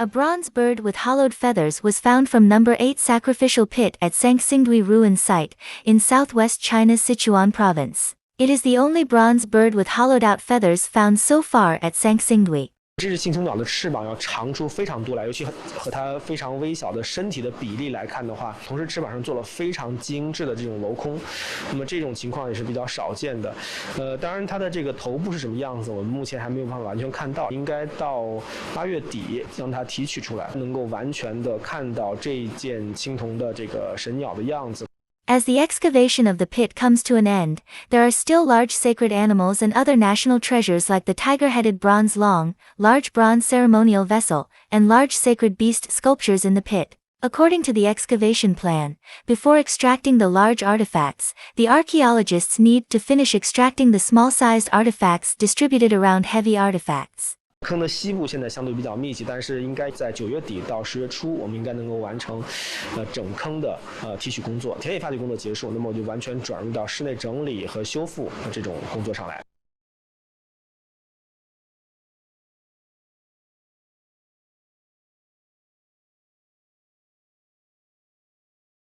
A bronze bird with hollowed feathers was found from number 8 Sacrificial Pit at Sanxingdui Ruins Site, in southwest China's Sichuan province. It is the only bronze bird with hollowed-out feathers found so far at Sanxingdui. 这只性青鸟的翅膀要长出非常多来，尤其和它非常微小的身体的比例来看的话，同时翅膀上做了非常精致的这种镂空，那么这种情况也是比较少见的。当然它的这个头部是什么样子，我们目前还没有办法完全看到，应该到8月底将它提取出来，能够完全的看到这件青铜的这个神鸟的样子。 As the excavation of the pit comes to an end, there are still large sacred animals and other national treasures like the tiger-headed bronze long, large bronze ceremonial vessel, and large sacred beast sculptures in the pit. According to the excavation plan, before extracting the large artifacts, the archaeologists need to finish extracting the small-sized artifacts distributed around heavy artifacts. 坑的西部现在相对比较密集，但是应该在9月底到10月初，我们应该能够完成整坑的提取工作，田野发掘工作结束，那么我就完全转入到室内整理和修复这种工作上来。